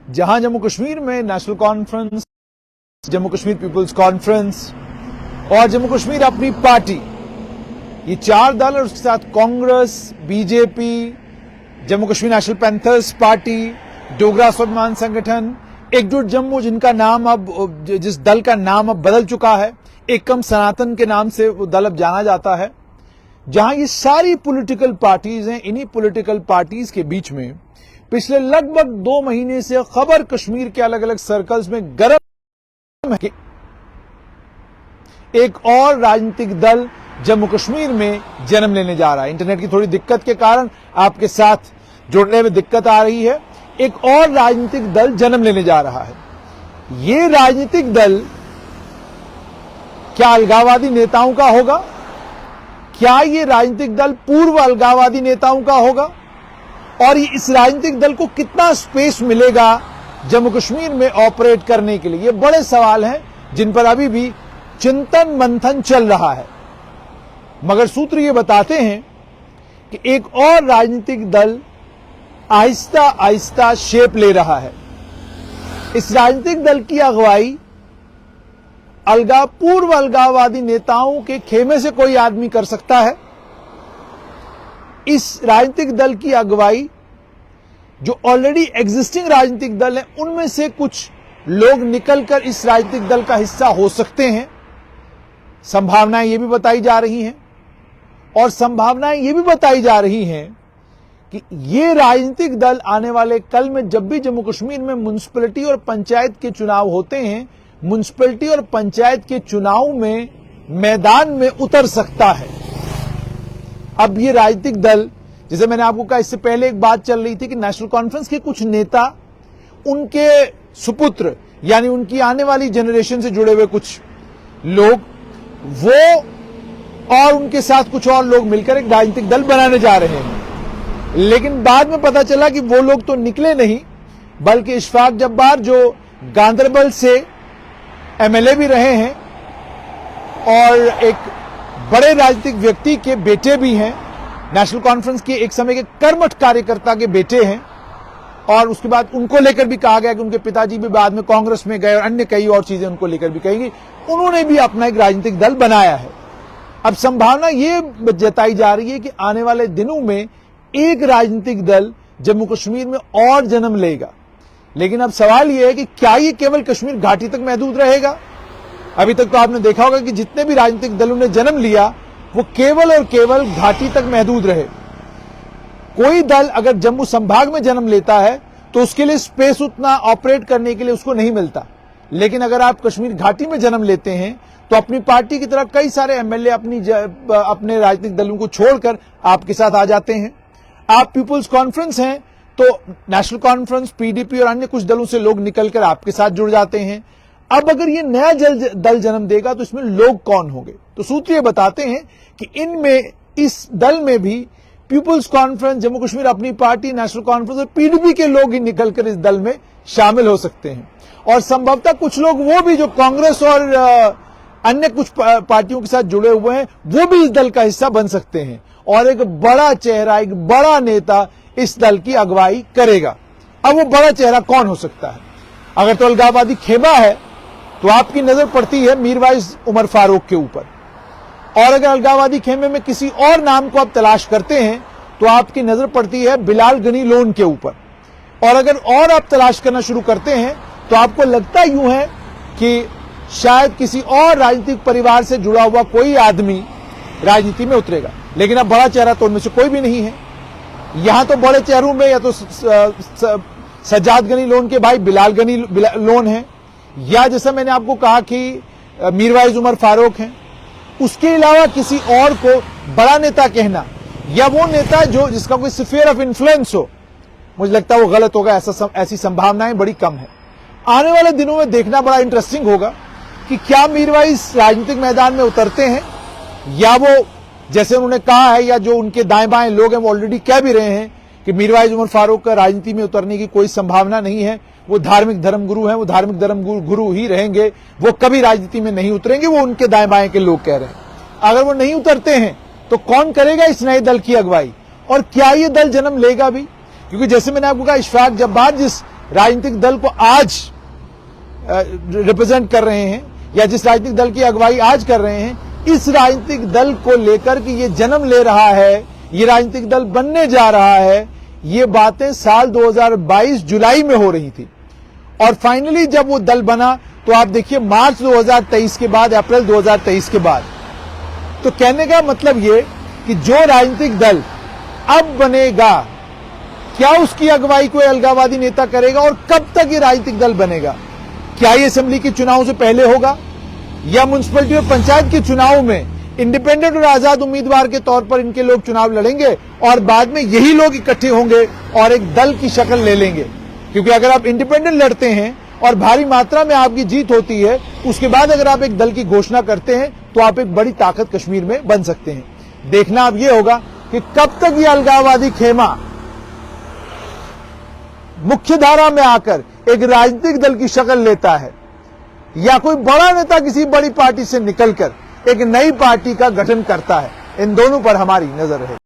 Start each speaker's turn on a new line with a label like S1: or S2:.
S1: जहां जम्मू कश्मीर में national conference, Jammu Kashmir people's conference और जम्मू कश्मीर अपनी पार्टी, ये चार दल और उसके साथ Congress, BJP, Jammu Kashmir national panthers party, Dogra Swabhiman संगठन, एकजुट जम्मू, जिनका नाम अब, जिस दल का नाम अब बदल चुका है, एकम सनातन के नाम से वो दल अब जाना जाता है, जहां ये सारी पॉलिटिकल पार्टीज हैं, इन्हीं पॉलिटिकल पार्टीज के बीच में पिछले लगभग 2 महीने से खबर कश्मीर के अलग अलग सर्कल्स में गर्म है कि एक और राजनीतिक दल जम्मू कश्मीर में जन्म लेने जा रहा है। इंटरनेट की थोड़ी दिक्कत के कारण आपके साथ जुड़ने में दिक्कत आ रही है। एक और राजनीतिक दल जन्म लेने जा रहा है। ये राजनीतिक दल क्या अलगाववादी नेताओं का होगा? क्या ये राजनीतिक दल पूर्व अलगाववादी नेताओं का होगा? और इस राजनीतिक दल को कितना स्पेस मिलेगा जम्मू कश्मीर में ऑपरेट करने के लिए? ये बड़े सवाल हैं जिन पर अभी भी चिंतन मंथन चल रहा है। मगर सूत्र ये बताते हैं कि एक और राजनीतिक दल आहिस्ता आहिस्ता शेप ले रहा है। इस राजनीतिक दल की अगुवाई पूर्व अलगाववादी नेताओं के खेमे से कोई आदमी कर सकता है। इस राजनीतिक दल की अगुवाई जो ऑलरेडी एग्जिस्टिंग राजनीतिक दल है, उनमें से कुछ लोग निकलकर इस राजनीतिक दल का हिस्सा हो सकते हैं। संभावनाएं ये भी बताई जा रही हैं और संभावनाएं ये भी बताई जा रही हैं कि ये राजनीतिक दल आने वाले कल में जब भी जम्मू कश्मीर में म्युनिसिपैलिटी और पंचायत के चुनाव होते हैं, म्युनिसिपैलिटी और पंचायत के चुनाव में मैदान में उतर सकता है। अब ये राजनीतिक दल, जैसे मैंने आपको कहा, इससे पहले एक बात चल रही थी कि नेशनल कॉन्फ्रेंस के कुछ नेता, उनके सुपुत्र यानी उनकी आने वाली जनरेशन से जुड़े हुए कुछ लोग, वो और उनके साथ कुछ और लोग मिलकर एक राजनीतिक दल बनाने जा रहे हैं। लेकिन बाद में पता चला कि वो लोग तो निकले नहीं, बल्कि इशफाक जब्बार, जो गांदरबल से एमएलए भी रहे हैं और एक बड़े राजनीतिक व्यक्ति के बेटे भी हैं, नेशनल कॉन्फ्रेंस के एक समय के कर्मठ कार्यकर्ता के बेटे हैं, और उसके बाद उनको लेकर भी कहा गया कि उनके पिताजी भी बाद में कांग्रेस में गए और अन्य कई और चीजें उनको लेकर भी कहेंगी, उन्होंने भी अपना एक राजनीतिक दल बनाया है। अब संभावना ये जताई जा रही है कि आने वाले दिनों में एक राजनीतिक दल जम्मू कश्मीर में और जन्म लेगा। लेकिन अब सवाल यह है कि क्या ये केवल कश्मीर घाटी तक महदूद रहेगा? अभी तक तो आपने देखा होगा कि जितने भी राजनीतिक दलों ने जन्म लिया वो केवल और केवल घाटी तक महदूद रहे। कोई दल अगर जम्मू संभाग में जन्म लेता है तो उसके लिए स्पेस उतना ऑपरेट करने के लिए उसको नहीं मिलता। लेकिन अगर आप कश्मीर घाटी में जन्म लेते हैं तो अपनी पार्टी की तरह कई सारे एमएलए अपने राजनीतिक दलों को छोड़कर आपके साथ आ जाते हैं। आप पीपुल्स कॉन्फ्रेंस हैं तो नेशनल कॉन्फ्रेंस, पीडीपी और अन्य कुछ दलों से लोग निकलकर आपके साथ जुड़ जाते हैं। अब अगर ये नया दल जन्म देगा तो इसमें लोग कौन होंगे? तो सूत्र ये बताते हैं कि इनमें, इस दल में भी पीपुल्स कॉन्फ्रेंस, जम्मू कश्मीर अपनी पार्टी, नेशनल कॉन्फ्रेंस और पीडीपी के लोग ही निकलकर इस दल में शामिल हो सकते हैं। और संभवतः कुछ लोग वो भी जो कांग्रेस और अन्य कुछ पार्टियों के साथ जुड़े हुए हैं, वो भी इस दल का हिस्सा बन सकते हैं और एक बड़ा चेहरा, एक बड़ा नेता इस दल की अगुवाई करेगा। अब वो बड़ा चेहरा कौन हो सकता है? अगर तो अलगाववादी खेमा है तो आपकी नजर पड़ती है मीरवाइज उमर फारूक के ऊपर, और अगर अलगाववादी खेमे में किसी और नाम को आप तलाश करते हैं तो आपकी नजर पड़ती है बिलाल गनी लोन के ऊपर, और अगर और आप तलाश करना शुरू करते हैं तो आपको लगता यूं है कि शायद किसी और राजनीतिक परिवार से जुड़ा हुआ कोई आदमी राजनीति में उतरेगा। लेकिन अब बड़ा चेहरा तो उनमें से कोई भी नहीं है। यहां तो बड़े चेहरों में या तो सज्जाद गनी लोन के भाई बिलाल गनी लोन है, या जैसा मैंने आपको कहा कि मीरवाइज उमर फारूक हैं। उसके अलावा किसी और को बड़ा नेता कहना, या वो नेता जो जिसका कोई स्फीयर ऑफ इन्फ्लुएंस हो, मुझे लगता है वो गलत होगा। ऐसी संभावनाएं बड़ी कम है। आने वाले दिनों में देखना बड़ा इंटरेस्टिंग होगा कि क्या मीरवाइज राजनीतिक मैदान में उतरते हैं, या वो जैसे उन्होंने कहा है, या जो उनके दाएं बाएं लोग हैं वो ऑलरेडी कह भी रहे हैं कि मीरवाइज उमर फारूक का राजनीति में उतरने की कोई संभावना नहीं है। वो धार्मिक धर्मगुरु हैं, वो धार्मिक धर्मगुरु ही रहेंगे, वो कभी राजनीति में नहीं उतरेंगे, वो उनके दाएं बाएं के लोग कह रहे हैं। अगर वो नहीं उतरते हैं तो कौन करेगा इस नए दल की अगुवाई, और क्या ये दल जन्म लेगा भी? क्योंकि जैसे मैंने आपको कहा, इशफाक जब्बार जिस राजनीतिक दल को आज रिप्रेजेंट कर रहे हैं या जिस राजनीतिक दल की अगुवाई आज कर रहे हैं, इस राजनीतिक दल को लेकर कि ये जन्म ले रहा है, ये राजनीतिक दल बनने जा रहा है, ये बातें साल 2022 जुलाई में हो रही थी। और फाइनली जब वो दल बना तो आप देखिए मार्च 2023 के बाद, अप्रैल 2023 के बाद। तो कहने का मतलब ये कि जो राजनीतिक दल अब बनेगा, क्या उसकी अगुवाई कोई अलगाववादी नेता करेगा और कब तक ये राजनीतिक दल बनेगा? क्या ये असेंबली के चुनाव से पहले होगा या म्युनिसिपैलिटी और पंचायत के चुनाव में इंडिपेंडेंट और आजाद उम्मीदवार के तौर पर इनके लोग चुनाव लड़ेंगे और बाद में यही लोग इकट्ठे होंगे और एक दल की शक्ल ले लेंगे? क्योंकि अगर आप इंडिपेंडेंट लड़ते हैं और भारी मात्रा में आपकी जीत होती है, उसके बाद अगर आप एक दल की घोषणा करते हैं तो आप एक बड़ी ताकत कश्मीर में बन सकते हैं। देखना अब यह होगा कि कब तक ये अलगाववादी खेमा मुख्य धारा में आकर एक राजनीतिक दल की शक्ल लेता है या कोई बड़ा नेता किसी बड़ी पार्टी से निकलकर एक नई पार्टी का गठन करता है। इन दोनों पर हमारी नजर है।